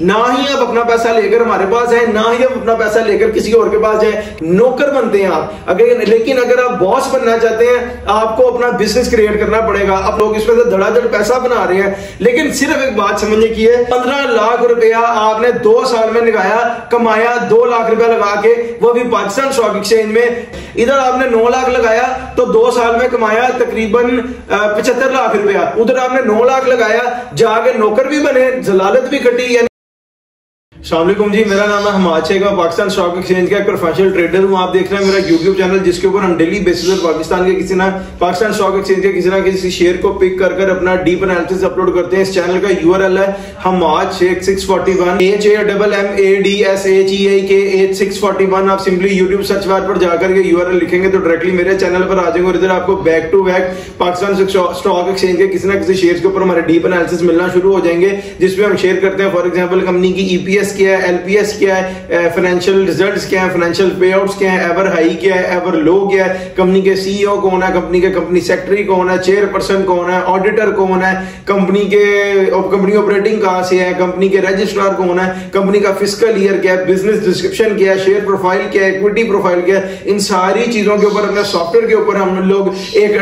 ना ही आप अपना पैसा लेकर हमारे पास आए, ना ही आप अपना पैसा लेकर किसी और के पास जाए, नौकर बनते हैं आप। लेकिन अगर आप बॉस बनना चाहते हैं, आपको अपना बिजनेस क्रिएट करना पड़ेगा। अब लोग इसमें से धड़ाधड़ पैसा बना रहे हैं, लेकिन सिर्फ एक बात समझने की है, 15 लाख रुपया आपने 2 साल में लगाया, कमाया 2 लाख रुपया लगा के, वो भी पाकिस्तान स्टॉक एक्सचेंज में। इधर आपने 9 लाख लगाया तो 2 साल में कमाया तकरीबन 75 लाख रुपया। उधर आपने 9 लाख लगाया, जाके नौकर भी बने, जलालत भी कटी। यानी अस्सलाम वालेकुम जी, मेरा नाम है हमाद शेख, पाकिस्तान स्टॉक एक्सचेंज का एक प्रोफेशनल ट्रेडर हूं। आप देख रहे हैं मेरा यूट्यूब चैनल, जिसके ऊपर हम डेली बेसिस पर पाकिस्तान के किसी ना पाकिस्तान स्टॉक एक्सचेंज के किसी ना किसी शेयर को पिक कर अपना डीप एनालिसिस अपलोड करते हैं। इस चैनल का यूआरएल है हमाद शेख 641 HAMMADSHEIK 8641। आप सिंपली यूट्यूब सर्च बार पर जाकर के यूआरएल लिखेंगे तो डायरेक्टली मेरे चैनल पर आ जाएंगे और इधर आपको back to back Pakistan stock exchange के किसी ना किसी शेयर के ऊपर हमारे डीप एनालिसिस मिलना शुरू हो जाएंगे, जिसमें हम शेयर करते हैं। फॉर एग्जाम्पल कंपनी की ईपीएस क्या है, एलपीएस क्या है, फाइनेंशियल रिजल्ट्स क्या है, फाइनेंशियल पे आउट्स क्या है, एवर हाई क्या है, एवर लो क्या है, कंपनी के सीईओ कौन है, कंपनी के कंपनी सेक्रेटरी कौन है, चेयरपर्सन कौन है, ऑडिटर कौन है, कंपनी ऑपरेटिंग कहां से है, कंपनी के रजिस्ट्रार कौन है, कंपनी का फिस्कल ईयर क्या है, बिजनेस डिस्क्रिप्शन क्या है, शेयर प्रोफाइल क्या है, इक्विटी प्रोफाइल क्या है। इन सारी चीजों के ऊपर अपने सॉफ्टवेयर के ऊपर हम लोग एक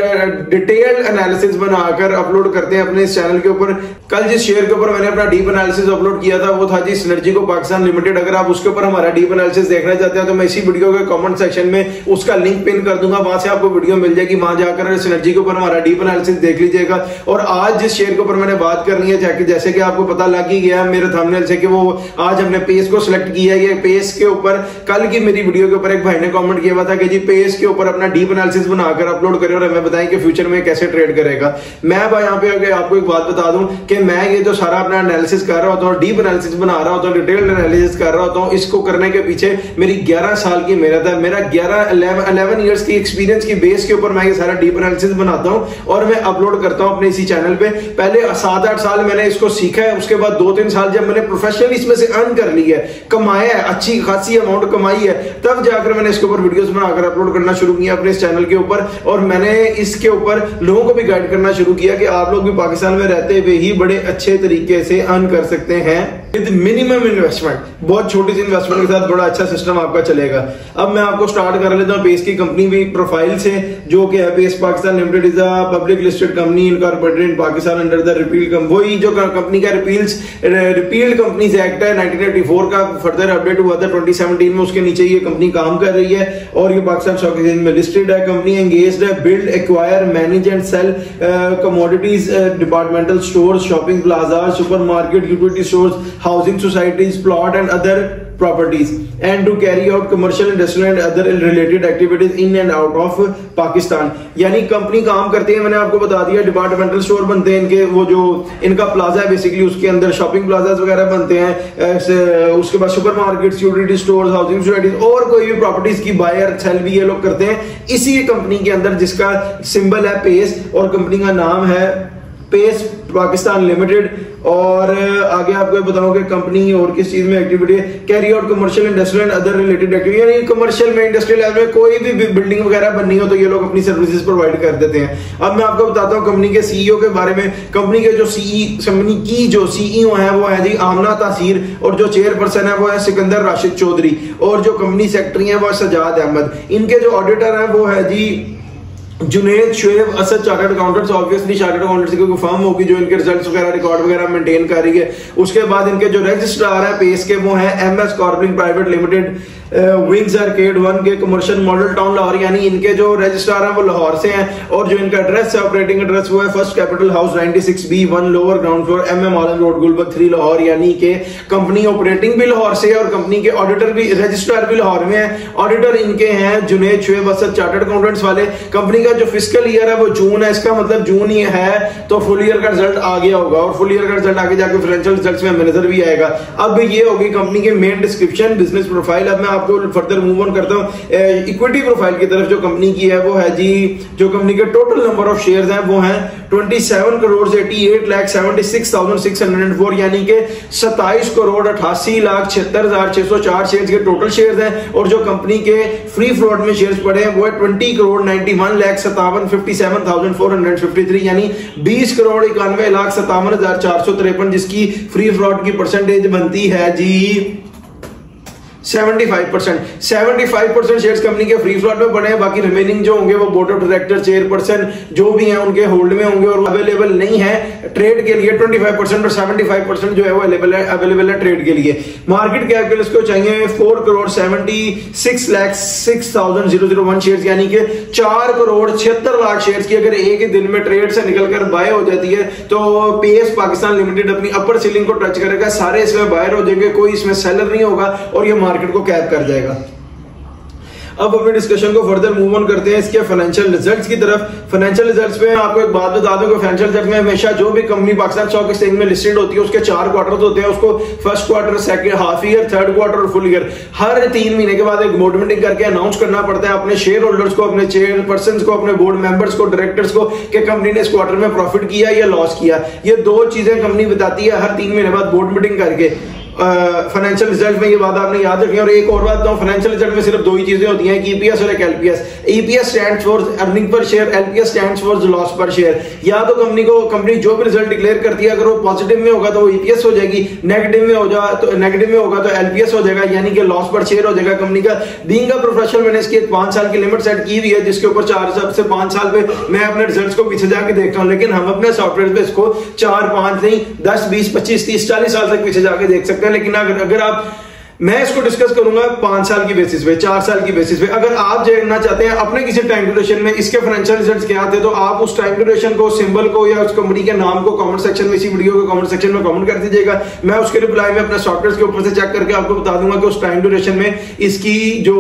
डिटेल्ड एनालिसिस बनाकर अपलोड करते हैं अपने इस चैनल के ऊपर। कल जिस शेयर के ऊपर मैंने अपना डीप एनालिसिस अपलोड किया था वो था जी सिनर्जिको पाकिस्तान लिमिटेड। अगर आप उसके ऊपर हमारा डीप एनालिसिस देखना चाहते हैं तो मैं इसी वीडियो के कमेंट सेक्शन में उसका लिंक पिन कर दूंगा, वहां से आपको वीडियो मिल जाएगी, वहां जाकर सिनर्जी के ऊपर हमारा डीप एनालिसिस देख लीजिएगा। और आज जिस शेयर के ऊपर मैंने बात करनी है, जैसे कि आपको पता लग ही गया मेरे थंबनेल से कि वो आज हमने पेस को सिलेक्ट किया है। ये पेस के ऊपर कल की मेरी वीडियो के ऊपर एक भाई ने कमेंट किया हुआ था कि जी पेस के ऊपर अपना डीप एनालिसिस बनाकर अपलोड करें और हमें बताएं कि फ्यूचर में कैसे ट्रेड करेगा। मैं भाई यहाँ पे आपको एक बात बता दूं कि मैं ये जो सारा अपना एनालिसिस कर रहा होता हूँ, डीप एनालिसिस बना रहा होता हूँ, डिटेल्ड एनालिसिस कर रहा होता हूँ, इसको करने के पीछे मेरी 11 साल की मेहनत है। मेरा 11 इयर्स की एक्सपीरियंस की बेस के ऊपर मैं ये सारा डीप एनालिसिस बनाता हूँ और मैं अपलोड करता हूँ अपने इसी चैनल पे। पहले 7-8 साल मैंने इसको सीखा है, उसके बाद 2-3 साल जब मैंने प्रोफेशनली इसमें से अर्न कर लिया है, कमाया है, अच्छी खासी अमाउंट कमाई है, तब जाकर मैंने इसके ऊपर वीडियोस बनाकर अपलोड करना शुरू किया अपने इस चैनल के ऊपर। और मैंने इसके ऊपर लोगों को भी गाइड करना शुरू किया कि आप लोग भी पाकिस्तान में रहते हुए ही बड़े अच्छे तरीके से अर्न कर सकते हैं विद मिनिमम इन्वेस्टमेंट। बहुत छोटी सी इन्वेस्टमेंट के साथ बड़ा अच्छा सिस्टम आपका चलेगा। अब मैं आपको स्टार्ट कर लेता हूं पेस की कंपनी भी प्रोफाइल से, जो कि है Pace Pakistan Limited is a public listed company incorporated in Pakistan under the repeal वही जो कंपनी का रिपील्ड कंपनीज एक्ट है 1984 का फर्दर अपडेट हुआ था 2017 में, उसके नीचे ये कंपनी काम कर रही है और ये पाकिस्तान स्टॉक एक्सचेंज में लिस्टेड है। कंपनी एंगेज्ड है build, acquire, manage and sell commodities, departmental stores, shopping plaza, supermarket, utility stores, housing societies, plot and other properties, and to carry out commercial, industrial and other related activities in and out of Pakistan। यानी company काम करती है, मैंने आपको बता दिया, departmental store बनते हैं इनके, वो जो इनका प्लाजा है बेसिकली उसके अंदर शॉपिंग प्लाजास वगैरह बनते हैं, उसके बाद supermarkets, utility stores, housing societies और कोई भी प्रॉपर्टीज की बायर सेल भी ये लोग करते हैं इसी कंपनी के अंदर, जिसका सिंबल है पेस और कंपनी का नाम है पेस पाकिस्तान लिमिटेड। और आगे आपको बताऊं कि कंपनी और किस चीज में एक्टिविटी है, carry out commercial, industrial and other related activity. यानी कमर्शियल में, इंडस्ट्रियल लेवल में कोई भी बिल्डिंग वगैरह बननी हो तो ये लोग अपनी सर्विसेज प्रोवाइड कर देते हैं। अब मैं आपको बताता हूं कंपनी के सीईओ के बारे में। कंपनी के कंपनी की जो सीईओ है वो है जी आमना तासीर और जो चेयरपर्सन है वो है सिकंदर राशिद चौधरी और जो कंपनी सेक्रेटरी है वो है सजाद अहमद। इनके जो ऑडिटर है वो है जी Junaid Shoaib Asad chartered accountants. Obviously chartered accountants की कोई फर्म होगी जो इनके रिजल्ट्स वगैरह रिकॉर्ड वगैरह मेंटेन कर रही है। उसके बाद इनके जो रजिस्ट्रार है पेस के वो है MS corporate private limited wings arcade 1 के कमर्शियल मॉडल टाउन लाहौर। यानी इनके जो रजिस्ट्रार हैं वो लाहौर से हैं और जो इनका एड्रेस है ऑपरेटिंग एड्रेस वो है first capital house 96B1 lower ground floor MM आलम रोड गुलबर्ग 3 लाहौर। यानी कि कंपनी ऑपरेटिंग भी लाहौर से है और कंपनी के ऑडिटर भी, रजिस्ट्रार भी लाहौर में है। ऑडिटर इनके हैं जुनेद शुएब असद चार्टर्ड अकाउंटेंट्स वाले। कंपनी का जो फिस्कल ईयर है वो जून है, इसका मतलब जून ही है तो फुल ईयर का रिजल्ट आ गया होगा और फुल ईयर का रिजल्ट आगे जाके फाइनेंशियल रिजल्ट्स में नजर भी आएगा। अब ये होगी कंपनी के मेन डिस्क्रिप्शन, बिजनेस प्रोफाइल। अब मैं आपको फर्दर मूव ऑन करता हूं इक्विटी प्रोफाइल की तरफ। जो कंपनी की है वो है जी, जो कंपनी के टोटल नंबर ऑफ शेयर्स हैं वो हैं 27,88,76,604, यानी कि 27,88,76,604 शेयर्स के टोटल शेयर्स हैं। और जो कंपनी के फ्री फ्लोट में शेयर्स पड़े हैं वो है 20,91,57,453, यानी 20,91,57,453, जिसकी फ्री फ्लोट की परसेंटेज बनती है जी 75%। 75% शेयर्स कंपनी के फ्री फ्लोट में पड़े हैं। बाकी रिमेनिंग जो होंगे वो बोर्ड ऑफ डायरेक्टर, चेयरपर्सन जो भी हैं उनके होल्ड में होंगे और अवेलेबल नहीं है ट्रेड के लिए। 25% और 75% जो है वो अवेलेबल है ट्रेड के लिए। मार्केट कैप के लिए इसको चाहिए 4,76,06,001 शेयर्स, यानी कि 4,76,00,000 शेयर्स की अगर एक ही दिन में ट्रेड से निकलकर बाय हो जाती है तो पेस पाकिस्तान लिमिटेड अपनी अपर सीलिंग को टच करेगा। सारे इसमें बायर हो जाएंगे, कोई इसमें सेलर नहीं होगा और ये मार्केट को कैप कर जाएगा। अब अपने डिस्कशन को फर्दर मूव ऑन करते हैं इसके फाइनेंशियल रिजल्ट्स की तरफ। फाइनेंशियल रिजल्ट्स में आपको एक बात बता दूं कि फाइनेंशियल रिजल्ट में हमेशा जो भी कंपनी पाकिस्तान स्टॉक एक्सचेंज में लिस्टेड होती है उसके 4 क्वार्टर्स होते हैं। उसको first quarter, second half year, third quarter और फुल ईयर हर 3 महीने के बाद एक बोर्ड मीटिंग करके अनाउंस करना पड़ता है अपने शेयर होल्डर्स को, अपने चेयरपर्सन को, अपने बोर्ड मेंबर्स को, डायरेक्टर्स को कि कंपनी ने इस क्वार्टर में प्रॉफिट किया या लॉस किया। ये 2 चीजें कंपनी बताती है हर 3 महीने बाद बोर्ड मीटिंग करके। फाइनेंशियल रिजल्ट में ये बात आपने याद रखी। और एक और बात बताऊं, फाइनेंशियल रिजल्ट में सिर्फ 2 ही चीजें होती हैं, एक ईपीएस और एक LPS. EPS stands for earning per share, LPS stands for loss पर शेयर। या तो कंपनी जो भी रिजल्ट डिक्लेयर करती है अगर वो पॉजिटिव में होगा तो वो ईपीएस हो जाएगी, नेगेटिव में होगा तो एलपीएस हो जाएगा, यानी कि लॉस पर शेयर हो जाएगा कंपनी का। बीइंग अ प्रोफेशनल मैंने इसकी 5 साल की लिमिट सेट की हुई है जिसके ऊपर 4 से 5 साल पे मैं अपने रिजल्ट्स को पीछे जाके देखता हूं, लेकिन हम अपने सॉफ्टवेयर पे इसको 4, 5 नहीं 10, 20, 25, 30, 40 साल तक पीछे जाके देख सकते हैं। लेकिन अगर मैं इसको डिस्कस करूंगा 5 साल की बेसिस पे, 4 साल की बेसिस पे। अगर आप जानना चाहते हैं अपने किसी टाइम ड्यूरेशन में इसके फाइनेंशियल रिजल्ट्स क्या थे तो आप उस टाइम ड्यूरेशन को, सिंबल को या उस कंपनी के नाम को कमेंट सेक्शन में, इसी वीडियो के कमेंट सेक्शन में कमेंट कर दीजिएगा। मैं उसके रिप्लाई में अपने सॉफ्टवेयर के ऊपर से चेक करके आपको बता दूंगा कि उस टाइम ड्यूरेशन में इसकी जो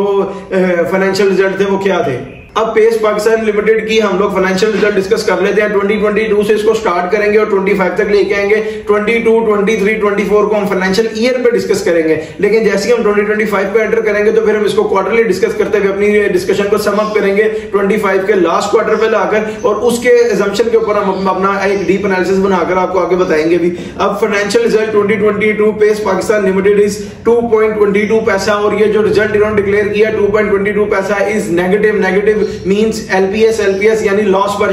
फाइनेंशियल रिजल्ट थे वो क्या थे। अब पेस पाकिस्तान लिमिटेड की हम लोग फाइनेंशियल रिजल्ट डिस्कस कर लेते हैं। 2022 से इसको स्टार्ट करेंगे और 25 तक लेके आएंगे। 22, 23, 24 को हम फाइनेंशियल ईयर पे डिस्कस करेंगे, लेकिन जैसे ही हम 2025 पे एंटर करेंगे तो फिर हम इसको क्वार्टरली डिस्कस करते हुए अपनी डिस्कशन को सम अप करेंगे 25 के लास्ट क्वार्टर पे लाकर, और उसके assumption के ऊपर हम अपना एक डीप एनालिसिस बनाकर आपको आगे बताएंगे भी। अब financial result 2022 Pace Pakistan Limited is 2.22 पैसा, और ये जो रिजल्ट इन्होंने डिक्लेयर किया 2.22 पैसा इज नेगेटिव मींस एलपीएस यानी लॉस पर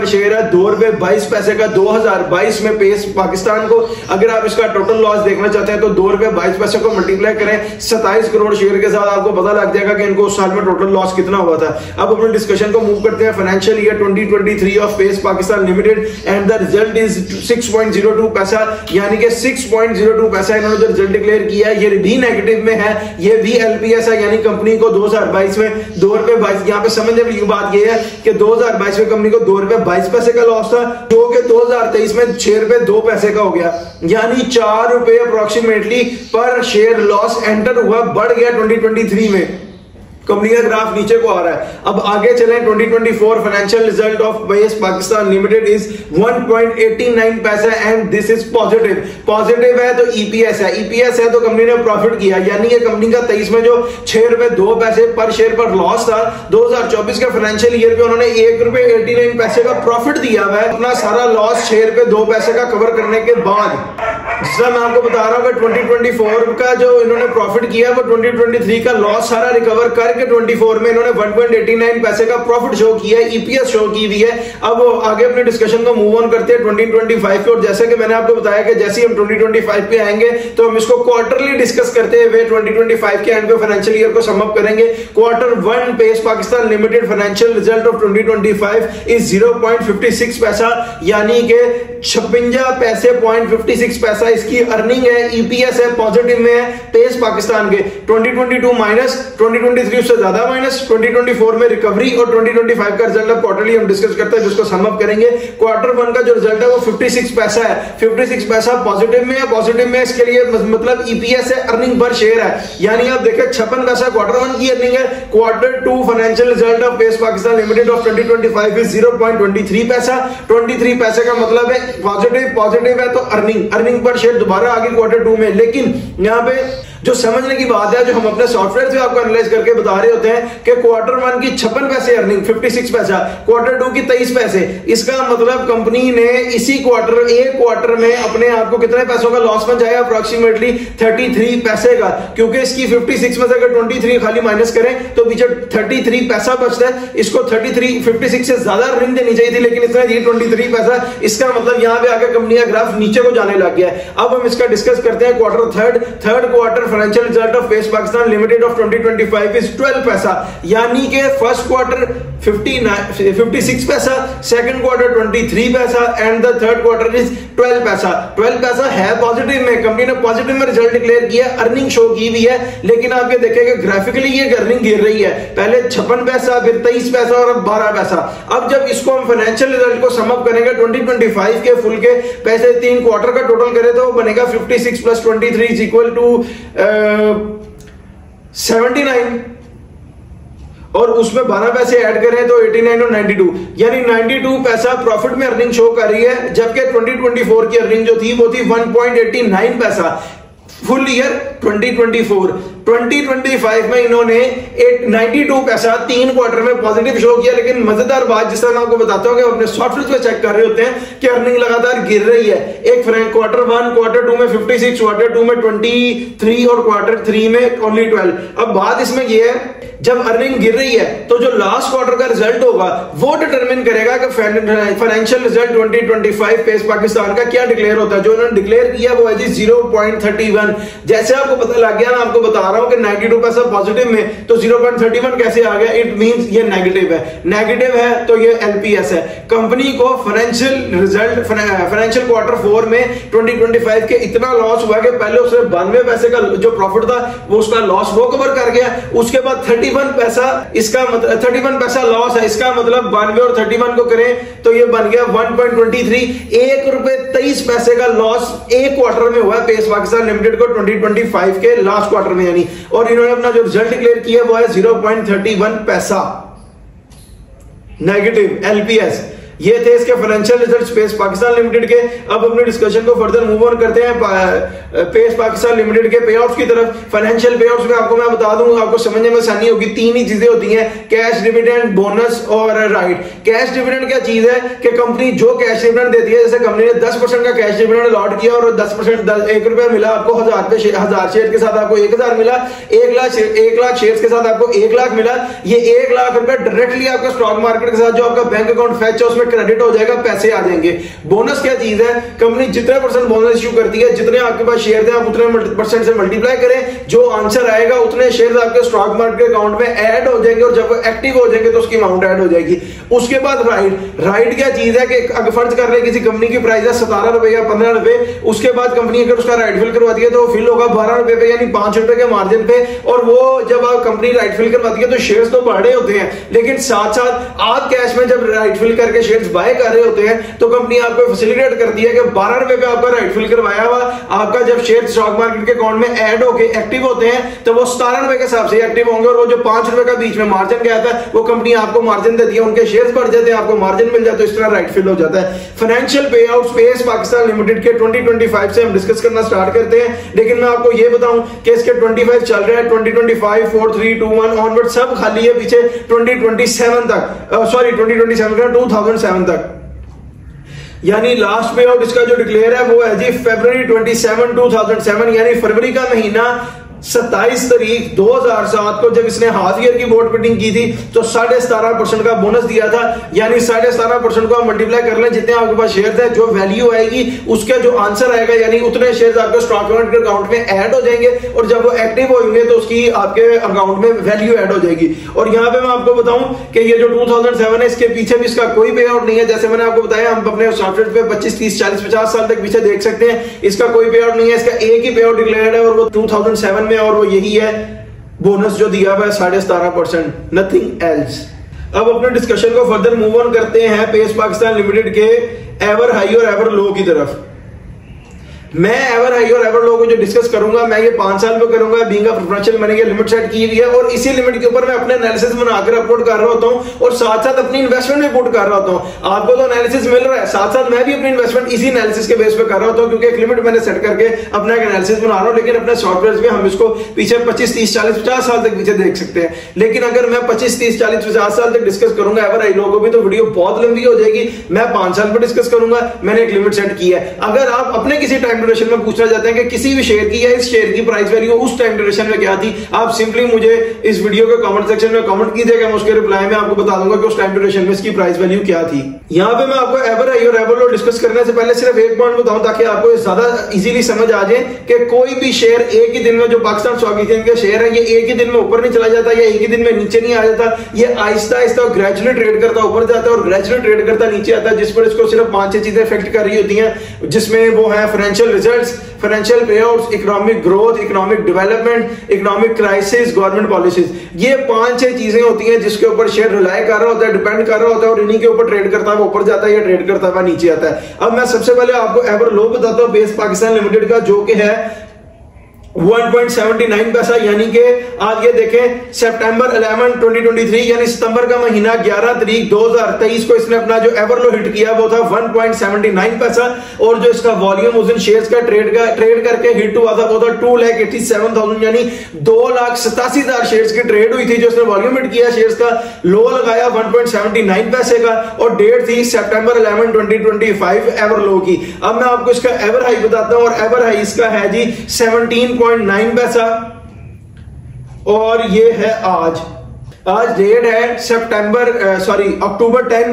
शेयर है ₹2.22 का 2022 में पेस पाकिस्तान को। अगर आप इसका टोटल लॉस देखना चाहते हैं तो ₹2.22 को मल्टीप्लाई करें 27 करोड़ शेयर के साथ, आपको पता लग जाएगा कि इनको उस साल में टोटल लॉस कितना हुआ था। अब अपने डिस्कशन को मूव करते हैं financial year 2023 of Pace Pakistan Limited, and the result is 6.02 पैसा, यानी कि 6.02 पैसा इन्होंने जो रिजल्ट डिक्लेयर किया है ये भी नेगेटिव में है, ये भी एलपीएस है, यानी कंपनी को 2022 में ₹2.22, यहाँ पे समझने वाली बात ये है कि 2022 में कंपनी को ₹2.22 का लॉस था, जो कि 2023 में ₹6.02 का हो गया, यानी ₹4 अप्रोक्सीमेटली पर शेयर लॉस एंटर हुआ, बढ़ गया 2023 में। कंपनी का ग्राफ नीचे को आ रहा है। अब आगे चलें, 2024 financial result of Pace Pakistan Limited is 1.89 पैसा एंड दिस इज पॉजिटिव है तो ईपीएस है तो कंपनी ने प्रॉफिट किया, यानी कि कंपनी का 23 में जो ₹6.02 पर शेयर पर लॉस था, 2024 के फाइनेंशियल ईयर पे उन्होंने ₹1.89 का प्रॉफिट दिया हुआ है, अपना सारा लॉस ₹6.02 का कवर करने के बाद। जिसका मैं आपको बता रहा हूं कि 2024 का जो इन्होंने प्रॉफिट किया वो 2023 का लॉस सारा रिकवर करके 24 में इन्होंने 1.89 का प्रॉफिट शो किया है, ईपीएस शो की हुई है। अब आगे अपने डिस्कशन को मूव ऑन करते हैं 2025 पे, और जैसे कि मैंने आपको बताया कि जैसे ही हम 2025 पे आएंगे तो हम इसको क्वार्टरली डिस्कस करते हुए 2025 के एंड पे फाइनेंशियल ईयर को सम अप करेंगे। Quarter 1 Pace Pakistan Limited financial result of 2025 is 0.56 पैसा, यानी कि 56.56 पैसा इसकी अर्निंग है, ईपीएस है, पॉजिटिव में है पेस पाकिस्तान के। 2022 माइनस, 2023 से ज्यादा माइनस, 2024 में रिकवरी, और 2025 का रिजल्ट अब क्वार्टरली हम डिस्कस करते हैं जिसको सम अप करेंगे। क्वार्टर 1 का जो रिजल्ट है वो 56 पैसा है, 56 पैसा पॉजिटिव में है, पॉजिटिव में इसके लिए मतलब ईपीएस है, अर्निंग पर शेयर है, यानी आप देखें 56 पैसा क्वार्टर 1 की अर्निंग है। Quarter 2 financial result of Pace Pakistan Limited of 2025 is 0.23 पैसा, 23 पैसे का मतलब है पॉजिटिव है तो अर्निंग पर शेयर दोबारा आ गई क्वार्टर 2 में। लेकिन यहाँ पे जो समझने की बात है, जो हम अपने सॉफ्टवेयर से आपको एनालाइज करके बता रहे होते हैं कि क्वार्टर 1 की 56 पैसे अर्निंग 56 पैसा, क्वार्टर 2 की 23 पैसे। इसका मतलब कंपनी ने इसी क्वार्टर, एक क्वार्टर में अपने आप को कितने पैसों का लॉस बचाया? अप्रोक्सीमेटली 33 पैसे का, क्योंकि इसकी 56 में से अगर 23 खाली माइनस करें तो पीछे 33 पैसा बचता है। इसको 56 से ज्यादा अर्निंग देनी चाहिए थी, लेकिन इसने दी 23 पैसा। इसका मतलब यहाँ पे आकर कंपनी का ग्राफ नीचे को जाने लग गया है। अब हम इसका डिस्कस करते हैं quarter third quarter financial result of Pace Pakistan Limited of 2025 is 12 पैसा, यानी कि फर्स्ट क्वार्टर 56 पैसा, सेकंड क्वार्टर 23 पैसा and the third quarter is 12 पैसा। 12 पैसा है पॉजिटिव में, कंपनी ने पॉजिटिव में रिजल्ट डिक्लेयर किया, अर्निंग शो की भी है। लेकिन आप ये देखेंगे ग्राफिकली ये अर्निंग गिर रही है, पहले 56 पैसा, फिर 23 पैसा और अब 12 पैसा। अब जब इसको हम फाइनेंशियल रिजल्ट को सम अप करेंगे 2025 के फुल के पैसे 3 क्वार्टर का टोटल करें तो बनेगा 56 प्लस 23 इज इक्वल टू 79 और उसमें 12 पैसे ऐड करें तो 89 और 92, यानी 92 पैसा प्रॉफिट में अर्निंग शो कर रही है। जबकि 2024 की अर्निंग जो थी वो थी 1.89 पैसा फुल ईयर 2025 में इन्होंने 92 पैसा 3 क्वार्टर में पॉजिटिव शो किया। लेकिन मजेदार बात, जिस तरह मैं आपको बताता हूं कि अपने सॉफ्टवेयर पे चेक कर रहे होते हैं कि अर्निंग लगातार गिर रही है। एक क्वार्टर 1, क्वार्टर 2 में 56, क्वार्टर 2 में 23 और क्वार्टर 3 में ओनली 12। अब बात इसमें यह है, जब अर्निंग गिर रही है तो जो लास्ट क्वार्टर का रिजल्ट होगा वो डिटरमिन करेगा कि फाइनेंशियल रिजल्ट 2025 पेस पाकिस्तान का क्या डिक्लेयर होता है। जो उन्होंने डिक्लेयर किया वो है जी 0.31। जैसे आपको पता लग गया, मैं आपको बता रहा हूं कि 92 पैसा पॉजिटिव में, तो 0.31 कैसे आ गया? इट मींस ये नेगेटिव है। नेगेटिव है तो ये एलपीएस है। कंपनी को फाइनेंशियल रिजल्ट, फाइनेंशियल क्वार्टर 4 में 2025 के इतना लॉस हुआ कि पहले उसने 92 पैसे का जो प्रॉफिट था वो उसका लॉस वो कवर कर गया। उसके बाद 31 पैसा, इसका मतलब 31 पैसा लॉस है। इसका मतलब 92 और 31 को करें तो ये बन गया 1.23, ₹1.23 का लॉस एक क्वार्टर में हुआ है पेस पाकिस्तान लिमिटेड को 2025 के लास्ट क्वार्टर में, यानी। और इन्होंने अपना जो रिजल्ट डिक्लेयर किया वो है 0.31 पैसा नेगेटिव एलपीएस। ये थे इसके financial results Pace Pakistan Limited के। अब अपने डिस्कशन को फर्दर मूव ऑन करते हैं पेस पाकिस्तान लिमिटेड के पे आउट्स की तरफ। फाइनेंशियल पे आउट्स में आपको मैं बता दूं, आपको समझने में आसानी होगी। 3 ही चीजें होती हैं, कैश डिविडेंड, बोनस और राइट। कैश डिविडेंड क्या चीज है कि कंपनी जो कैश डिविडेंड देती है, जैसे कंपनी ने 10% का कैश डिविडेंड अलॉट किया और 10% ₹1 मिला आपको, 1000 शेयर के साथ आपको 1000 मिला, 1 लाख शेयर के साथ आपको 1 लाख मिला। ये 1 लाख रुपए डायरेक्टली आपका स्टॉक मार्केट के साथ जो आपका बैंक अकाउंट फैच है उसमें क्रेडिट हो जाएगा, पैसे आ जाएंगे। बोनस क्या चीज है? कंपनी जितने % बोनस इश्यू करती है, जितने आपके पास शेयर हैं आप उतने % से मल्टीप्लाई करें, जो आंसर आएगा उतने शेयर आपके स्टॉक मार्केट अकाउंट में ऐड हो जाएंगे और जब एक्टिव हो जाएंगे तो उसकी अमाउंट ऐड हो जाएगी। उसके बाद राइट क्या चीज है कि अगर फर्ज कर ले किसी कंपनी की प्राइस है ₹17 या ₹15, उसके बाद कंपनी अगर उसका राइट फिल करवाती है तो फिल होगा ₹12 पे, यानी ₹5 के मार्जिन पे। और वो जब कंपनी राइट फिल करवाती है तो शेयर्स तो बढ़े होते हैं, लेकिन साथ साथ आप कैश में जब राइट फिल करके शेयर्स बाय कर रहे होते हैं तो कंपनी आपको फैसिलिटेट करती है कि ₹12 पे आपका राइट फिल करवाया हुआ आपका जब शेयर स्टॉक मार्केट के अकाउंट में ऐड होके एक्टिव होते हैं तो वो ₹17 के हिसाब से एक्टिव होंगे। और वो जो ₹5 का बीच में मार्जिन क्या आता है वो कंपनी आपको मार्जिन देती है, उनके शेयर्स बढ़ जाते हैं, आपको मार्जिन मिल जाता है, इस तरह राइट फिल हो जाता है। फाइनेंशियल पे आउट्स पेस पाकिस्तान लिमिटेड के 2025 से हम डिस्कस करना स्टार्ट करते हैं। लेकिन मैं आपको ये बताऊं कि इसके 25 चल रहा है, 2025 4 3 2 1 ऑनवर्ड सब खाली है पीछे 2027 तक, सॉरी 2027 तक, यानी लास्ट पे आउट इसका जो डिक्लेयर है वो है जी February 27, 2007, यानी फरवरी का महीना 27 तारीख 2007 को जब इसने हाफ ईयर की बोर्ड मीटिंग की थी तो 17.5% का बोनस दिया था। यानी 17.5% को आप मल्टीप्लाई कर लें, जितने आपके पास शेयर है, जो वैल्यू आएगी उसका जो आंसर आएगा, यानी उतने शेयर्स आपके स्टॉक मार्केट अकाउंट में ऐड हो जाएंगे और जब वो एक्टिव होंगे तो उसकी आपके अकाउंट में वैल्यू ऐड हो जाएगी। और यहाँ पे मैं आपको बताऊं कि ये जो 2007 है इसके पीछे भी इसका कोई पे आउट नहीं है। जैसे मैंने आपको बताया हम अपने सॉफ्टवेयर पे 25 30 40 50 साल तक पीछे देख सकते हैं, इसका कोई पे आउट नहीं है। इसका एक ही पे आउट डिक्लेयर्ड है और वो 2007 में, और वो यही है बोनस जो दिया हुआ है 17.5%, नथिंग एल्स। अब अपने डिस्कशन को फर्दर मूव ऑन करते हैं पेस पाकिस्तान लिमिटेड के एवर हाई और एवर लो की तरफ। मैं एवर हाई और एवर लो को जो डिस्कस करूंगा, मैं ये 5 साल में करूंगा। बीइंग अ प्रोफेशनल मैंने ये लिमिट सेट की हुई है और इसी लिमिट के ऊपर मैं अपने एनालिसिस बनाकर अपलोड कर रहा होता हूं और साथ साथ अपनी इन्वेस्टमेंट भी पुट कर रहा होता हूं। आपको तो एनालिसिस मिल रहा है, साथ साथ मैं भी अपनी इन्वेस्टमेंट इसी एनालिसिस के बेस पे कर रहा होता हूं, क्योंकि एक लिमिट मैंने सेट करके अपना एक एनालिसिस बना रहा हूं। लेकिन अपने सॉफ्टवेयर में हम इसको पीछे 25, 30, 40, 50 साल तक पीछे देख सकते हैं। लेकिन अगर मैं 25, 30, 40, 50 साल तक डिस्कस करूंगा एवर हाई लो को भी, तो वीडियो बहुत लंबी हो जाएगी। मैं 5 साल पर डिस्कस करूंगा, मैंने एक लिमिट सेट की है। अगर आप अपने किसी टाइम ड्यूरेशन में पूछना चाहते हैं कि किसी भी शेयर की या इस शेयर की प्राइस वैल्यू उस टाइम ड्यूरेशन में क्या थी, आप सिंपली मुझे इस वीडियो के कमेंट सेक्शन में कमेंट कीजिएगा, मैं उसके रिप्लाई में आपको बता दूंगा कि उस टाइम ड्यूरेशन में इसकी प्राइस वैल्यू क्या थी। यहां पे मैं आपको एवर हाई और एवर लो डिस्कस करने से पहले सिर्फ एक पॉइंट बताऊं ताकि आपको ज्यादा इजीली समझ आ जाए कि कोई भी शेयर एक ही दिन में, जो पाकिस्तान स्टॉक एक्सचेंज के शेयर है, ये एक ही दिन में ऊपर नहीं चला जाता या एक ही दिन में नीचे नहीं आ जाता। ये आहिस्ता आहिस्ता और ग्रेजुअली ट्रेड करता ऊपर जाता है और ग्रेजुअली ट्रेड करता नीचे आता है, जिस पर इसको सिर्फ 5-6 चीजें इफेक्ट कर रही होती हैं, जिसमें वो है financial results, financial पेआउट्स, economic growth, economic development, economic crisis, government policies. ये 5-6 चीजें होती हैं जिसके ऊपर शेयर रिलाई कर रहा होता है, डिपेंड कर रहा होता है और इन्हीं के ऊपर ट्रेड करता है, वो ऊपर जाता है या ट्रेड करता है नीचे आता है। अब मैं सबसे पहले आपको एवर लो बताता हूं बेस पाकिस्तान लिमिटेड का, जो कि है 1.79 पैसा, यानी कि आज ये देखें सितंबर 11, 2023 यानी सितंबर का महीना 11 तारीख 2023 को इसने अपना जो एवर लो हिट किया वो था 1.79 पैसा। और जो इसका वॉल्यूम उस दिन शेयर्स का ट्रेड करके हिट हुआ था वो था 2,87,000, यानी 2,87,000 शेयर्स की ट्रेड हुई थी जो इसने वॉल्यूम हिट किया शेयर्स का। लो लगाया 1.79 पैसे का और डेट थी सितंबर 11, 2025 एवर लो की। अब मैं आपको इसका एवर हाई बताता हूं और एवर हाई इसका है जी 17.9 पैसा और ये है आज डेट है अक्टूबर 10,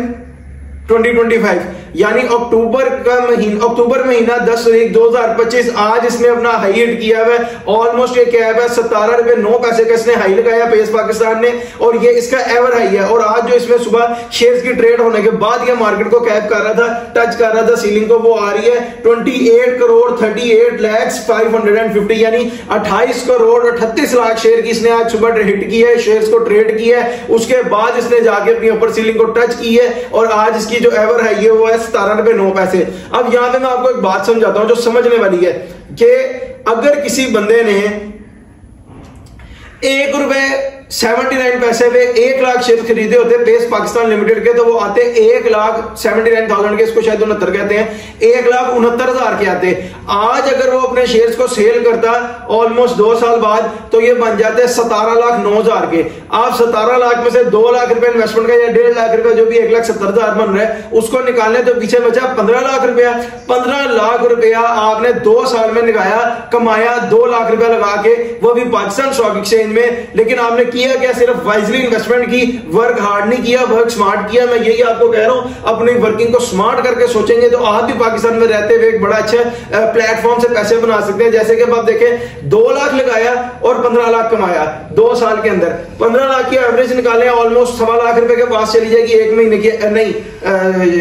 2025, यानी अक्टूबर महीना 10 तारीख 2025। आज इसने अपना हाई हिट किया है, ऑलमोस्ट ये क्या है 17.09 का इसने हाई लगाया पेस पाकिस्तान ने और ये इसका एवर हाई है। और आज जो इसमें सुबह शेयर्स की ट्रेड होने के बाद ये मार्केट को कैप कर रहा था, टच कर रहा था सीलिंग को, वो आ रही है 28,38,550, यानी 28 करोड़ 38 लाख शेयर की इसने आज सुबह हिट की है, शेयर्स को ट्रेड की है। उसके बाद इसने जाके अपनी अपर सीलिंग को टच की है और आज इसकी जो एवर हाई है वो है 17.9 पैसे। अब यहां पे मैं आपको एक बात समझाता हूं जो समझने वाली है कि अगर किसी बंदे ने ₹1.79 पे 1 लाख शेयर खरीदे होते बेस पाकिस्तान लिमिटेड के, तो वो आते 1,79,000 के, इसको शायद 69 कहते हैं, 1,69,000 के आते। आज अगर वो अपने शेयर्स को सेल करता ऑलमोस्ट 2 साल बाद तो ये बन जाते 17,09,000 के। आप 17 लाख में से 2 लाख रुपए इन्वेस्टमेंट का या 1.5 लाख रुपए जो भी 1,70,000 बन रहा है उसको निकालने तो पीछे बचा 15 लाख रुपया। 15 लाख रुपया आपने 2 साल में लगाया, कमाया 2 लाख रुपया लगा के, वो भी पाकिस्तान स्टॉक एक्सचेंज में। लेकिन आपने किया क्या, सिर्फ वाइजली इन्वेस्टमेंट की, वर्क हार्ड नहीं किया, वर्क स्मार्ट किया। मैं यही आपको कह रहा हूं, अपनी वर्किंग को स्मार्ट करके सोचेंगे तो आप भी पाकिस्तान में रहते हुए एक बड़ा अच्छा प्लेटफॉर्म से पैसे बना सकते हैं। जैसे कि आप देखें 2 लाख लगाया और 15 लाख कमाया 2 साल के अंदर, 15 लाख की एवरेज निकाले ऑलमोस्ट 1.25 लाख रुपए के पास चली जाएगी एक महीने की, नहीं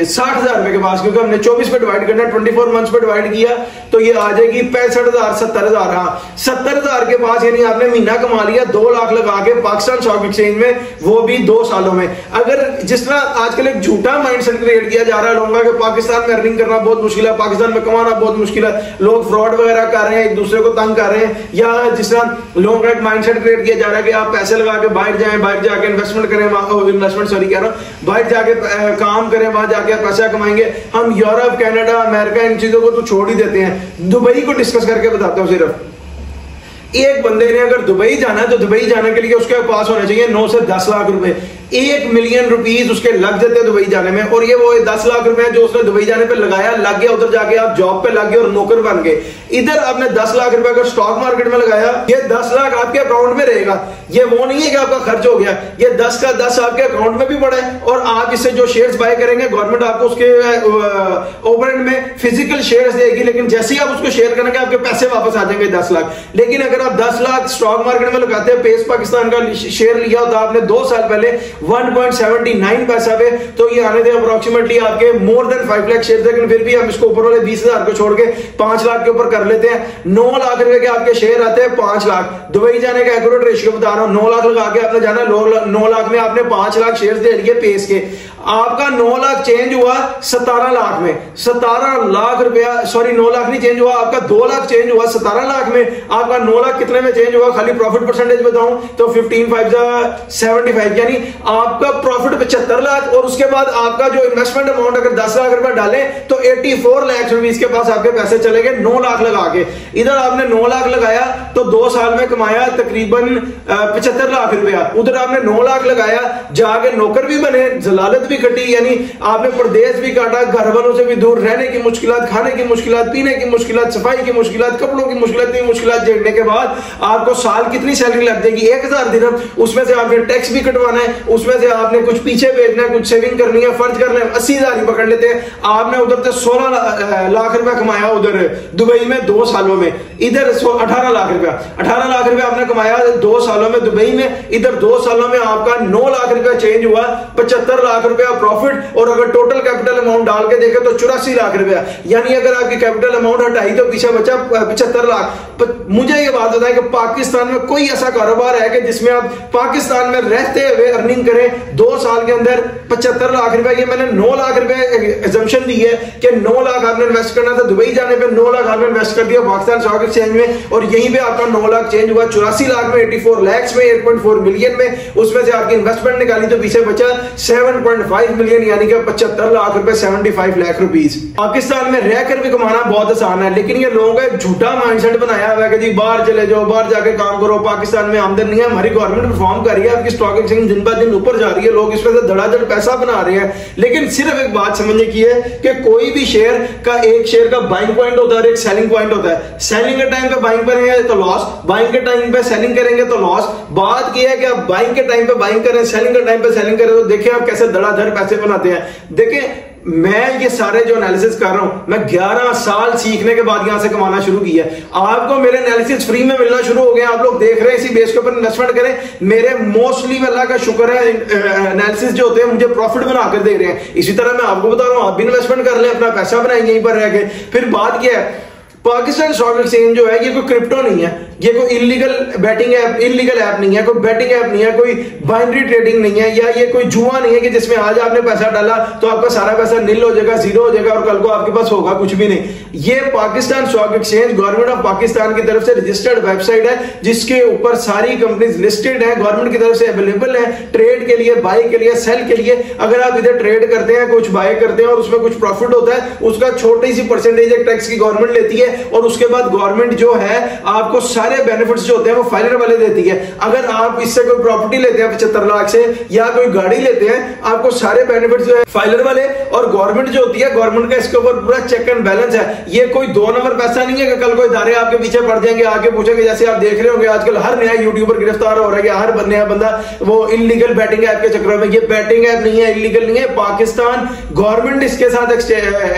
60,000 रुपए के पास, क्योंकि हमने 24 पे डिवाइड करना, 24 मंथ्स पे डिवाइड किया तो ये आ जाएगी 65,000, 70,000। हाँ 70,000 के पास, यानी आपने महीना कमा लिया 2 लाख लगा के पाकिस्तान स्टॉक एक्सचेंज में, वो भी 2 सालों में। अगर जिस तरह आजकल एक झूठा माइंडसेट क्रिएट किया जा रहा है लोगों का कि पाकिस्तान में अर्निंग करना बहुत मुश्किल है, पाकिस्तान में कमाना बहुत मुश्किल है, लोग फ्रॉड वगैरह कर रहे हैं, एक दूसरे को तंग कर रहे हैं, या जिस तरह लोगों का एक माइंडसेट क्रिएट किया जा रहा है कि आप पैसे लगा के बाहर जाएं, बाहर जाके इन्वेस्टमेंट करें, बाहर जाके काम करें, वहां जाके पैसा कमाएंगे। हम यूरोप, कनाडा, अमेरिका इन चीजों को तो छोड़ ही देते हैं। दुबई को डिस्कस करके बताता हूं, सिर्फ एक बंदे ने अगर दुबई जाना है तो दुबई जाने के लिए उसके पास होने चाहिए 9 से 10 लाख रुपए, 1 मिलियन रुपीस उसके लग जाते हैं दुबई जाने में। और ये वो 10 लाख रुपए जो उसने दुबई जाने पे लगाया, लग गया, उधर जाके आप जॉब पे लग गए और नौकर बन गए। इधर आपने 10 लाख रुपए अगर स्टॉक मार्केट में लगाया, ये 10 लाख आपके अकाउंट में रहेगा। ये वो नहीं है कि आपका खर्च हो गया, ये 10 का 10 आपके अकाउंट में भी पड़ा है। और आप इससे जो शेयर्स बाय करेंगे, गवर्नमेंट आपको उसके ओवरएंड में फिजिकल शेयर्स देगी, लेकिन जैसे ही आप उसको शेयर करेंगे आपके पैसे वापस आ जाएंगे 10 लाख। लेकिन अगर आप 10 लाख स्टॉक मार्केट में लगाते हैं, पेस पाकिस्तान का शेयर लिया होता आपने 2 साल पहले 1.79 पैसा पे, तो ये आने थे अप्रोक्सीमेटली आपके मोर देन 5 लाख शेयर। लेकिन फिर भी हम इसको ऊपर वाले 20,000 को छोड़ के 5 लाख के ऊपर कर लेते हैं। 9 लाख रुपए के आपके शेयर आते हैं 5 लाख। दुबई जाने का एक्यूरेट रेशियो बता रहा हूं, 9 लाख लगा के आपने जाना, 9 लाख में आपने 5 लाख शेयर दे लिए पेस के। आपका 9 लाख चेंज हुआ 17 लाख में, 17 लाख रुपया, सॉरी 9 लाख नहीं चेंज हुआ, आपका 2 लाख चेंज हुआ 17 लाख में, आपका 9 लाख कितने में चेंज हुआ, खाली प्रॉफिट परसेंटेज बताऊं तो 15 5 75, यानी आपका प्रॉफिट 75 लाख, और उसके बाद आपका जो इन्वेस्टमेंट अमाउंट अगर 10 लाख रुपया डाले तो 84 लाख रुपीस के पास आपके पैसे चले गए 9 लाख लगा के। इधर आपने 9 लाख लगाया तो 2 साल में कमाया तकरीबन 75 लाख रुपया, उधर आपने 9 लाख लगाया, जाके नौकर भी बने, जलालत भी कटी, यानी आपने प्रदेश भी काटा, घर वालों से भी दूर, रहने की मुश्किलात, खाने की मुश्किलात, पीने की मुश्किलात, सफाई की मुश्किलात, कपड़ों की मुश्किलात झेलने के बाद आपको साल कितनी सैलरी लग जाएगी, 1000 दिरहम, उसमें से आपने टैक्स भी कटवाना है, उसमें से आपने कुछ पीछे भेजना है, कुछ सेविंग करनी है, फर्ज करना है, 80,000 ही पकड़ लेते हैं, आपने उधर से 16 लाख रुपया कमाया उधर दुबई में 2 सालों में, इधर 18 लाख रुपया आपने कमाया 2 सालों में दुबई में, इधर 2 सालों में आपका 9 लाख रुपया चेंज हुआ, 75 लाख रुपया प्रॉफिट, और अगर टोटल कैपिटल अमाउंट डाल के देखे तो 84 लाख रुपया, यानी अगर आपकी कैपिटल अमाउंट हटाई तो पीछे बचा 75 लाख। मुझे ये बात बताएं कि पाकिस्तान में कोई ऐसा कारोबार है कि जिसमें आप पाकिस्तान में रहते हुए अर्निंग करें 2 साल के अंदर 75 लाख रुपया? ये मैंने 9 लाख रुपए एजम्पशन दी है कि 9 लाख आपने इन्वेस्ट करना था, दुबई जाने पे 9 लाख आपने इन्वेस्ट कर दिया पाकिस्तान स्टॉक एक्सचेंज में, और यहीं पे आपका 9 लाख चेंज हुआ 84 लाख में, 84 लाख में, 8.4 मिलियन में, उसमें से आपकी इन्वेस्टमेंट निकाली तो पीछे बचा 7.5 मिलियन, यानी कि 75 लाख रुपए, 75 लाख रुपीस। पाकिस्तान में रहकर भी कमाना बहुत आसान है, लेकिन ये लोगों का झूठा माइंडसेट बनाया हुआ है कि जी बाहर चले जाओ, बाहर जाके काम करो, पाकिस्तान में आमदन नहीं है। हमारी गवर्नमेंट परफॉर्म कर रही है, आपकी स्टॉक एक्सचेंज दिन ब दिन ऊपर जा रही है, लोग इसमें से धड़ाधड़ पैसा बना रहे हैं, लेकिन सिर्फ एक बात समझने की है कि कोई भी शेयर का एक शेयर का बाइंग पॉइंट होता है और एक सेलिंग पॉइंट होता है। सेलिंग के टाइम पे बाइंग करेंगे तो लॉस, बाइंग के टाइम पे सेलिंग करेंगे तो लॉस। बात की है कि आप बाइंग के टाइम पे बाइंग करें, सेलिंग के टाइम पे सेलिंग करें, तो देखिए आप कैसे धड़ाधड़ पैसे बनाते हैं। देखिए मैं ये सारे जो एनालिसिस कर रहा हूं, मैं 11 साल सीखने के बाद यहां से कमाना शुरू किया। आपको मेरे एनालिसिस फ्री में मिलना शुरू हो गया, आप लोग देख रहे हैं, इसी बेस के ऊपर इन्वेस्टमेंट करें। मेरे मोस्टली अल्लाह का शुक्र है एनालिसिस जो होते हैं मुझे प्रॉफिट बनाकर दे रहे हैं। इसी तरह मैं आपको बता रहा हूं, आप भी इन्वेस्टमेंट कर लें, अपना पैसा बनाएंगे यहीं पर रह के। फिर बात क्या है, पाकिस्तान स्टॉक एक्सचेंज जो है ये कोई क्रिप्टो नहीं है, ये कोई illegal batting app, illegal app नहीं है, कोई बैटिंग ऐप नहीं है, कोई बाइनरी ट्रेडिंग नहीं है, या ये कोई जुआ नहीं है कि जिसमें आज आपने पैसा डाला तो आपका सारा पैसा नील हो जाएगा, जीरो हो जाएगा और कल को आपके पास होगा कुछ भी नहीं। ये Pakistan stock exchange government of Pakistan की तरफ से रजिस्टर्ड वेबसाइट है, जिसके ऊपर सारी कंपनीज लिस्टेड है, गवर्नमेंट की तरफ से अवेलेबल है ट्रेड के लिए, बाय के लिए, सेल के लिए। अगर आप इधर ट्रेड करते हैं, कुछ बाय करते हैं और उसमें कुछ प्रॉफिट होता है, उसका छोटी सी परसेंटेज एक टैक्स की गवर्नमेंट लेती है, और उसके बाद गवर्नमेंट जो है आपको सारे बेनिफिट्स जो होते हैं वो फाइलर वाले देती है। अगर आप इससे कोई प्रॉपर्टी लेते हैं 75 लाख से, या कोई गाड़ी लेते हैं, आपको सारे बेनिफिट्स जो है फाइलर वाले, और गवर्नमेंट जो होती है, गवर्नमेंट का इसके ऊपर पूरा चेक एंड बैलेंस है। ये कोई 2 नंबर पैसा नहीं है कि कल कोई इदारे आपके पीछे पड़ जाएंगे, आके पूछेंगे, जैसे आप देख रहे होंगे आजकल हर नया यूट्यूबर गिरफ्तार हो रहा है, हर नया बंदा वो इलीगल बैटिंग ऐप के चक्कर में। ये बैटिंग ऐप नहीं है, इलीगल नहीं है, पाकिस्तान गवर्नमेंट इसके साथ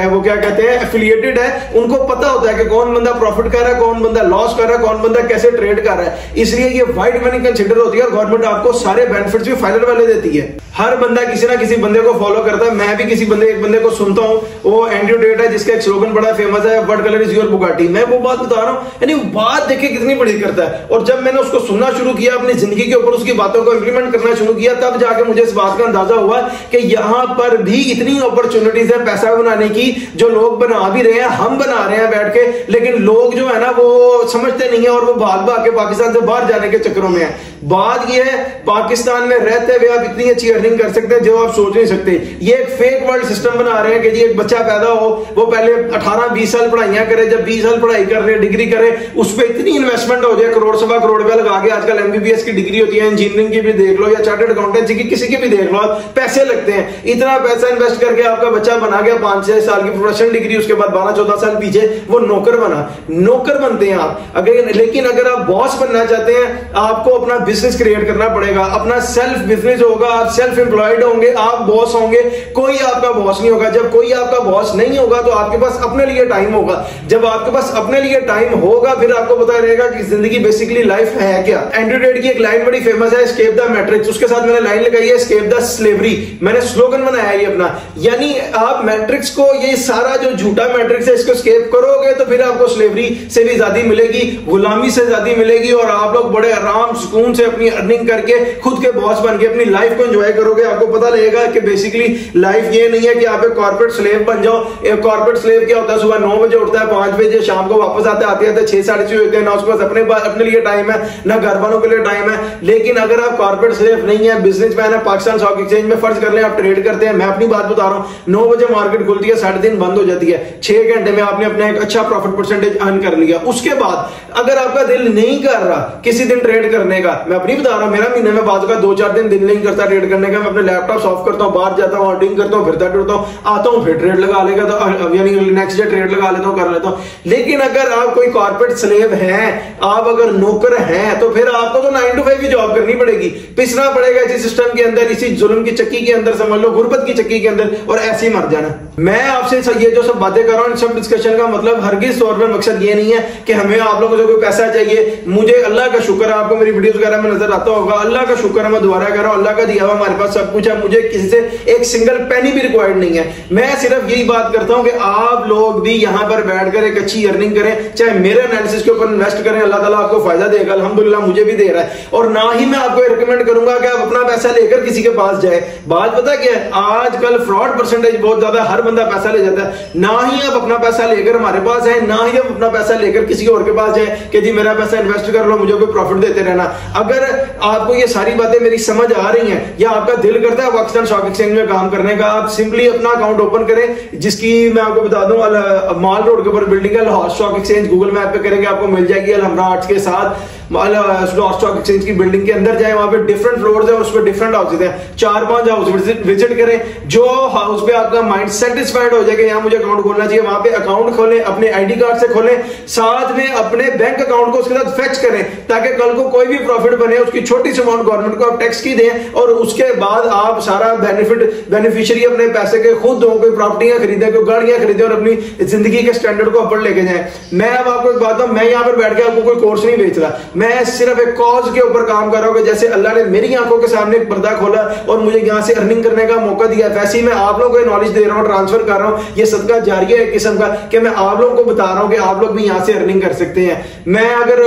वो क्या कहते हैं एफिलिएटेड है। उनको पता होता है कि कौन बंदा प्रॉफिट कर रहा है, कौन बंदा लॉस कर रहा है, कौन बंदा कैसे ट्रेड कर रहा है, इसलिए ये व्हाइट मनी कंसीडर होती है, और गवर्नमेंट आपको सारे बेनिफिट्स भी फाइलर वाले देती है। हर बंदा किसी ना किसी बंदे को फॉलो करता है, मैं भी किसी एक बंदे को सुनता हूं, वो एंड्रयू टेट है, जिसका एक स्लोगन बड़ा फेमस है, what colour is your Bugatti. मैं वो बात बता रहा हूं, यानी बात देखिए कितनी बड़ी करता है। और जब मैंने उसको सुनना शुरू किया, अपनी जिंदगी के ऊपर उसकी बातों को इंप्लीमेंट करना शुरू किया, तब जाके मुझे इस बात का अंदाजा हुआ कि यहां पर भी इतनी अपॉर्चुनिटीज है पैसा बनाने की, जो लोग बना भी रहे हैं, हम बना रहे हैं बैठ के, लेकिन लोग जो है ना वो समझते नहीं है, और वो भाग भाग के पाकिस्तान से बाहर जाने के चक्करों में है। बात यह है, पाकिस्तान में रहते हुए आप इतनी अच्छी अर्निंग कर सकते हैं जो आप सोच नहीं सकते। ये एक फेक वर्ल्ड सिस्टम बना रहे हैं कि जी एक बच्चा पैदा हो, वो पहले 18-20 साल पढ़ाइयां करे, जब 20 साल पढ़ाई कर रहे, डिग्री करे, उस पर इतनी इन्वेस्टमेंट हो जाए, करोड़ सवा करोड़ रुपया लगा के। आजकल MBBS की डिग्री होती है, इंजीनियरिंग की भी देख लो, या चार्टर्ड अकाउंटेंसी की, किसी की भी देख लो, पैसे लगते हैं। इतना पैसा इन्वेस्ट करके आपका बच्चा बना गया 5-6 साल की प्रोफेशनल डिग्री, उसके बाद 12-14 साल पीछे वो नौकर बना, नौकर बनते हैं आप। लेकिन अगर आप बॉस बनना चाहते हैं, आपको अपना बिजनेस क्रिएट करना पड़ेगा, अपना सेल्फ बिजनेस होगा, आप सेल्फ एम्प्लॉयड होंगे, आप बॉस होंगे, कोई आपका बॉस नहीं होगा। जब कोई आपका बॉस नहीं होगा तो आपके पास अपने लिए टाइम होगा। जब आपके पास अपने लिए टाइम होगा, फिर आपको पता रहेगा कि जिंदगी बेसिकली लाइफ है क्या। एंड्रयू टेट की एक लाइन बड़ी फेमस है, एस्केप द मैट्रिक्स, उसके साथ मैंने लाइन लगाई है, एस्केप द स्लेवरी। मैंने स्लोगन बनाया है ये अपना, यानी आप मैट्रिक्स को, ये सारा जो झूठा मैट्रिक्स है, इसको एस्केप करोगे तो फिर आपको स्लेवरी से भी ज्यादा मिलेगी, गुलामी से ज्यादा मिलेगी और आप लोग बड़े आराम सुकून से अपनी अर्निंग करके खुद के बॉस बन के अपनी लाइफ को एंजॉय करोगे। आपको पता लगेगा कि बेसिकली लाइफ ये नहीं है कि आप एक कॉर्पोरेट स्लेव बन जाओ। एक कॉर्पोरेट स्लेव क्या होता है, सुबह 9 बजे उठता है, 5 बजे शाम को वापस आते आते 6 साढ़े 6 होते हैं, ना उसके पास अपने लिए टाइम है ना घर वालों के लिए टाइम है। लेकिन अगर आप कॉर्पोरेट स्लेव नहीं है, बिजनेसमैन है, पाकिस्तान स्टॉक एक्सचेंज में फर्ज कर लें आप ट्रेड करते हैं, मैं अपनी बात बता रहा हूं, 9 बजे मार्केट खुलती है, 3:30 बंद हो जाती है, 6 घंटे में आपने अपना एक अच्छा प्रॉफिट परसेंटेज अर्न कर लिया। उसके बाद अगर आपका दिल नहीं कर रहा किसी दिन ट्रेड करने का, मैं अपनी बता रहा हूं, मेरा महीने में बाद का 2-4 दिन दिल नहीं करता ट्रेड करने का, मैं अपने लैपटॉप ऑफ करता हूं, बाहर जाता हूं, ऑर्डिंग करता हूं, फिरता टूटता हूं, आता हूं, फिर ट्रेड लगा लेगा, तो यानी नेक्स्ट डे ट्रेड लगा लेता हूं, कर लेता हूं। लेकिन अगर आप कोई कॉर्पोरेट स्लेव हैं, आप अगर नौकर हैं, तो फिर आपको तो 9 to 5 की जॉब करनी पड़ेगी, पिसना पड़ेगा इसी सिस्टम के अंदर, इसी जुल्म की चक्की के अंदर, समझ लो गुर्बत की चक्की के अंदर, और ऐसे ही मर जाना। मैं आपसे ये जो सब बातें कर रहा हूं, सब डिस्कशन का मतलब हरगिज तौर पर मकसद ये नहीं है कि हमें आप लोगों को कोई पैसा चाहिए। मुझे अल्लाह का शुक्र है, आपको मेरी वीडियोस वगैरह में नजर आता होगा, अल्लाह का शुक्र है, मैं दोबारा कर रहा हूं, अल्लाह का दिया हुआ हमारे पास सब कुछ है, मुझे किसी से एक सिंगल पेनी भी रिक्वायर्ड नहीं है। मैं सिर्फ यही बात करता हूं कि आप लोग भी यहां पर बैठकर एक अच्छी अर्निंग करें, चाहे मेरे एनालिसिस के ऊपर इन्वेस्ट करें, अल्लाह ताला आपको फायदा देगा, अल्हम्दुलिल्लाह मुझे भी दे रहा है। और ना ही मैं आपको रिकमेंड करूंगा कि आप अपना पैसा लेकर किसी के पास जाए। बात पता क्या है, आजकल फ्रॉड परसेंटेज बहुत ज्यादा, हर बंदा पैसा ले जाता है। ना ही आप अपना पैसा लेकर हमारे पास आए, ना ही आप अपना पैसा लेकर किसी और के पास जाए कि जी मेरा पैसा इन्वेस्ट कर लो, मुझे कोई प्रॉफिट देते रहना। अगर आपको ये सारी बातें मेरी समझ आ रही हैं या आपका दिल करता है पाकिस्तान स्टॉक एक्सचेंज में काम करने का, आप सिंपली अपना अकाउंट ओपन करें, जिसकी मैं आपको बता दूं माल रोड के ऊपर बिल्डिंग है, Lahore stock exchange, Google map पे करेंगे आपको मिल जाएगी, अलहमरा आर्ट्स के साथ लाहौर स्टॉक एक्सचेंज की बिल्डिंग के अंदर जाए, वहां पे डिफरेंट फ्लोर्स है और उस पर डिफरेंट हाउसेज हैं, 4-5 हाउस विजिट करें। जो हाउस पे आपका माइंड सेटिस्फाइड हो जाएगा यहाँ मुझे अकाउंट खोलना चाहिए, वहां पे अकाउंट खोलें, अपने आईडी कार्ड से खोलें, साथ में अपने बैंक अकाउंट को उसके साथ फेच करें, ताकि कल को कोई भी प्रॉफिट बने उसकी छोटी सी अमाउंट गवर्नमेंट को आप टैक्स की दें, और उसके बाद आप सारा बेनिफिशियरी अपने पैसे के खुद हो, कोई प्रॉपर्टियां खरीदें, कोई गाड़ियां खरीदें और अपनी जिंदगी के स्टैंडर्ड को ऊपर लेके जाएं। मैं अब आपको एक बात, मैं यहाँ पर बैठ के आपको कोई कोर्स नहीं बेच रहा, मैं सिर्फ एक कॉज के ऊपर काम कर रहा हूं कि जैसे अल्लाह ने मेरी आंखों के सामने एक पर्दा खोला और मुझे यहां से अर्निंग करने का मौका दिया, वैसे ही मैं आप लोगों को नॉलेज दे रहा हूं, ट्रांसफर कर रहा हूं। ये सदका जारिया है किस्म का कि मैं आप लोगों को बता रहा हूं कि आप लोग भी यहां से अर्निंग कर सकते हैं। मैं अगर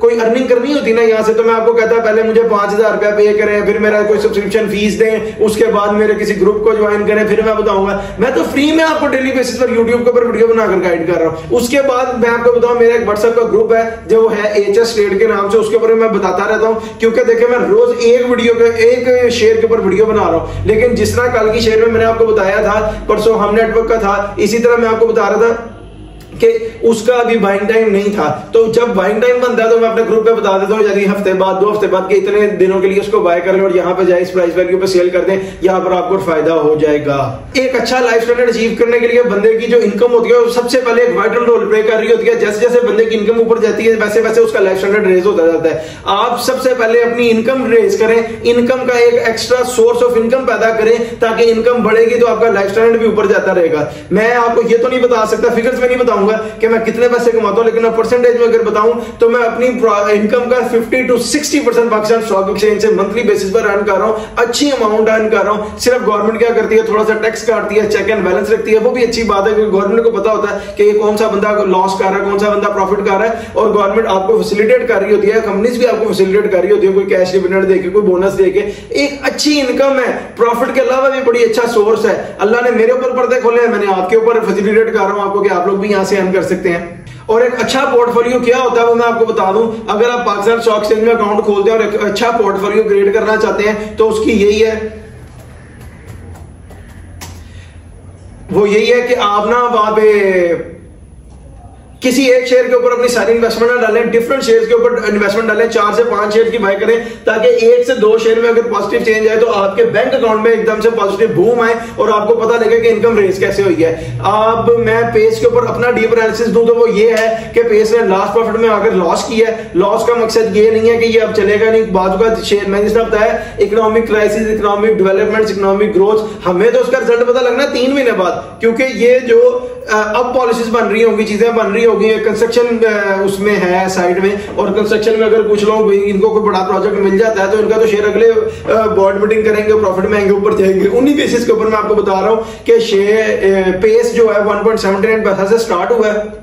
कोई अर्निंग करनी होती ना यहां से, तो मैं आपको कहता पहले मुझे 5000 रुपया पे करें, फिर मेरा कोई सब्सक्रिप्शन फीस दें, उसके बाद मेरे किसी ग्रुप को ज्वाइन करें, फिर मैं बताऊंगा। मैं तो फ्री में आपको डेली बेसिस पर यूट्यूब के ऊपर वीडियो बनाकर गाइड कर रहा हूं। उसके बाद मैं आपको बताऊं, मेरा एक व्हाट्सएप का ग्रुप है जो है HS ट्रेड के नाम से, उसके ऊपर मैं बताता रहता हूं, क्योंकि देखिए मैं रोज एक वीडियो के एक शेयर के ऊपर वीडियो बना रहा हूं। लेकिन जिस तरह कल की शेयर में मैंने आपको बताया था, परसों हम नेटवर्क का था, इसी तरह मैं आपको बता रहा था कि उसका अभी बाइंग टाइम नहीं था। तो जब बाइंग टाइम बनता है तो मैं अपने ग्रुप पे बता देता हूँ, यदि हफ्ते बाद 2 हफ्ते बाद के इतने दिनों के लिए उसको बाय कर लें और यहाँ पे जाए इस प्राइस वैल्यू पे सेल कर दें, यहाँ पर आपको फायदा हो जाएगा। एक अच्छा लाइफ स्टैंडर्ड अचीव करने के लिए बंदे की जो इनकम होती है सबसे पहले एक वाइटल रोल प्ले कर रही होती है। जैसे जैसे बंदे की इनकम ऊपर जाती है वैसे वैसे उसका लाइफ स्टैंडर्ड रेज होता जाता है। आप सबसे पहले अपनी इनकम रेज करें, इनकम का एक एक्स्ट्रा सोर्स ऑफ इनकम पैदा करें, ताकि इनकम बढ़ेगी तो आपका लाइफ स्टैंडर्ड भी ऊपर जाता रहेगा। मैं आपको ये तो नहीं बता सकता, फिगर्स में नहीं बताऊंगा कि मैं कितने पैसे कमाता हूं, लेकिन परसेंटेज में अगर बताऊं तो मैं अपनी इनकम का 50 to 60% पाकिस्तान स्टॉक एक्सचेंज से मंथली बेसिस पर अर्न कर रहा हूं, अच्छी अमाउंट अर्न कर रहा हूं। सिर्फ गवर्नमेंट क्या करती है, थोड़ा सा टैक्स काटती है, चेक एंड बैलेंस रखती है, वो भी अच्छी बात है, क्योंकि गवर्नमेंट को पता होता है कि कौन सा बंदा लॉस कर रहा है, कौन सा बंदा प्रॉफिट कर रहा है, और गवर्नमेंट आपको फैसिलिटेट कर रही होती है, कंपनीज भी आपको फैसिलिटेट कर रही होती है, कोई कैश डिविडेंड देके, कोई बोनस देके। एक अच्छी इनकम है, प्रॉफिट के अलावा भी बड़ी अच्छा सोर्स है। अल्लाह ने मेरे ऊपर पर्दे खोले हैं, मैंने आपके ऊपर फैसिलिटेट कर रहा हूं आपको कि आप लोग भी यहां से अर्न कर सकते हैं। और एक अच्छा पोर्टफोलियो क्या होता है वो मैं आपको बता दूं। अगर आप पाकिस्तान स्टॉक एक्सचेंज में अकाउंट खोलते हैं और एक अच्छा पोर्टफोलियो क्रिएट करना चाहते हैं तो उसकी यही है, वो यही है कि आप ना वहां पे किसी एक शेयर के ऊपर अपनी सारी इन्वेस्टमेंट ना डालें, डिफरेंट शेयर्स के ऊपर इन्वेस्टमेंट डालें, 4 से 5 शेयर की बाय करें, ताकि 1 से 2 शेयर में अगर पॉजिटिव चेंज आए तो आपके बैंक अकाउंट में एकदम से पॉजिटिव बूम आए और आपको पता लगे कि इनकम रेस कैसे हुई है। अब मैं पेस के ऊपर अपना डीप एनालिसिस दूं तो वो ये है कि पेस ने लास्ट प्रॉफिट में आकर लॉस किया है। लॉस का मकसद ये नहीं है कि ये अब चलेगा नहीं, बाजू का शेयर मैंने जिस बताया economic crisis, economic development, economic growth, हमें तो उसका रिजल्ट पता लगना 3 महीने बाद, क्योंकि ये जो अब पॉलिसीज बन रही होंगी, चीजें बन रही होगी, कंस्ट्रक्शन उसमें है साइड में, और कंस्ट्रक्शन में अगर कुछ लोग इनको कोई बड़ा प्रोजेक्ट मिल जाता है तो इनका तो शेयर अगले बोर्ड मीटिंग करेंगे, प्रॉफिट में आएंगे, ऊपर जाएंगे। उन्हीं बेसिस के ऊपर मैं आपको बता रहा हूं कि शेयर पेस जो है 1.79 पैसा से स्टार्ट हुआ है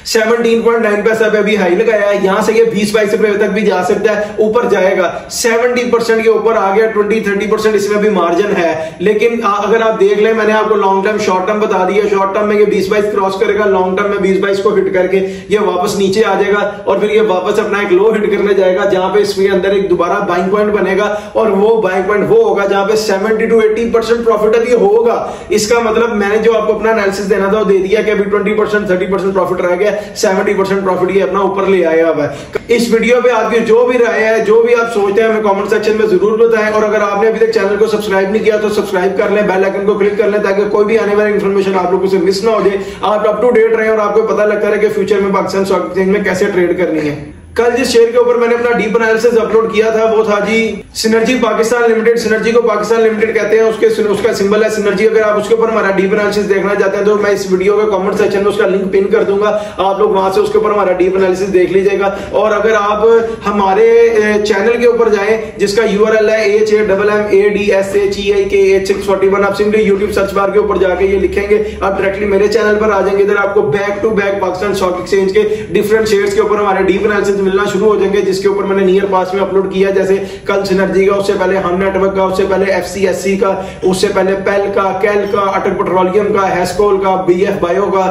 17.9 पैसा पे अभी हाई लगाया है, यहां से ये 20-22 रुपए तक भी जा सकता है, ऊपर जाएगा 70% के ऊपर आ गया, 20-30% इसमें भी मार्जिन है। लेकिन अगर आप देख लें, मैंने आपको लॉन्ग टर्म शॉर्ट टर्म बता दिया, शॉर्ट टर्म में ये 20-22 क्रॉस करेगा, लॉन्ग टर्म में 20-22 को हिट करके ये वापस नीचे आ जाएगा और फिर ये वापस अपना एक लो हिट करने जाएगा, जहां पे इसके अंदर एक दोबारा बाइंग पॉइंट बनेगा और वो बाइंग पॉइंट वो होगा जहां पे 70-80% प्रॉफिट अभी होगा। इसका मतलब मैंने जो आपको अपना एनालिसिस देना था वो दे दिया कि अभी 20%-30% प्रॉफिट रह गया, 70% प्रॉफिट ये अपना ऊपर ले आया हुआ है। इस वीडियो पे आपकी जो भी राय है, जो भी आप सोचते हैं, हमें कमेंट सेक्शन में जरूर बताएं। और अगर आपने अभी तक चैनल को सब्सक्राइब नहीं किया तो सब्सक्राइब कर लें, बेल आइकन को क्लिक कर लें ताकि कोई भी आने वाली इंफॉर्मेशन आप लोगों से मिस ना हो जाए, आप अप टू डेट रहें और आपको पता लगता रहे कि फ्यूचर में पाकिस्तान स्टॉक एक्सचेंज में कैसे ट्रेड करनी है। कल जिस शेयर के ऊपर मैंने अपना डीप एनालिसिस अपलोड किया था वो था जी सिनर्जी पाकिस्तान लिमिटेड। सिनर्जी को पाकिस्तान लिमिटेड कहते हैं, उसका सिंबल है सिनर्जी। अगर आप उसके ऊपर हमारा डीप एनालिसिस देखना चाहते हैं तो मैं इस वीडियो के कमेंट सेक्शन में उसका लिंक पिन कर दूंगा, आप लोग वहां से उसके ऊपर हमारा डीप एनालिसिस देख लीजिएगा। और अगर आप हमारे चैनल के ऊपर जाएं जिसका यूआरएल है HAMMADSHEIK8641, आप सिंपली यूट्यूब सर्च बार के ऊपर जाके ये लिखेंगे, आप डायरेक्टली मेरे चैनल पर आ जाएंगे। इधर आपको back to back Pakistan stock exchange के डिफरेंट शेयर्स के ऊपर हमारे डीप एनालिसिस मिलना शुरू हो जाएंगे, जिसके ऊपर मैंने नियर पास में अपलोड किया, जैसे कल सिनर्जी का, उससे पहले हम नेटवर्क का, उससे पहले FCSC का, उससे पहले पेल का, कैल का, अटल पेट्रोलियम का, हेस्कोल का, BF बायो का,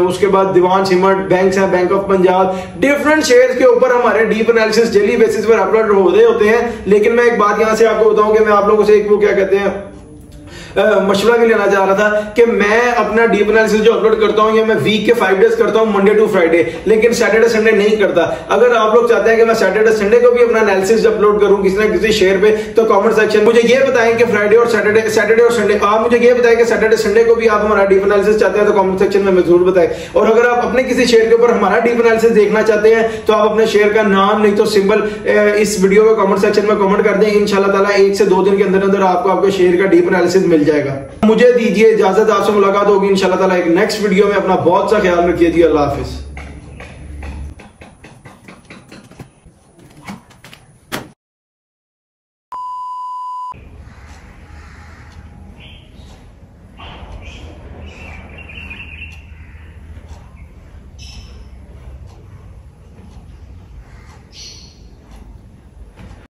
उसके बाद दीवान सिमट बैंक्स है, bank of Punjab, different shares के ऊपर हमारे डीप एनालिसिस डेली बेसिस पर अपलोड होते हैं। लेकिन मैं एक बात यहां से आपको बताऊं कि मैं आप लोगों से एक वो क्या कहते हैं मशवरा भी लेना चाह रहा था कि मैं अपना डीप एनालिसिस जो अपलोड करता हूं ये मैं वीक के 5 डेज करता हूं, मंडे टू फ्राइडे, लेकिन सैटरडे संडे नहीं करता। अगर आप लोग चाहते हैं कि मैं सैटरडे संडे को भी अपना एनालिसिस अपलोड करूं किसी ना किसी शेयर पे, तो कमेंट सेक्शन मुझे ये बताएं कि फ्राइडे और सैटरडे और संडे, आप मुझे ये बताएं कि सैटरडे संडे को भी आप हमारा डीप एनालिसिस चाहते हैं तो कमेंट सेक्शन में जरूर बताएं। और अगर आप अपने किसी शेयर के ऊपर हमारा डीप एनालिसिस देखना चाहते हैं तो आप अपने शेयर का नाम नहीं तो सिंबल इस वीडियो के कमेंट सेक्शन में कमेंट कर दें। इंशाल्लाह ताला 1 से 2 दिन के अंदर अंदर आपको आपके शेयर का डीप एनालिसिस मिल जाएगा। मुझे दीजिए इजाजत, आपसे मुलाकात होगी इंशाल्लाह ताला एक नेक्स्ट वीडियो में। अपना बहुत सा ख्याल रखिए जी, अल्लाह हाफिज।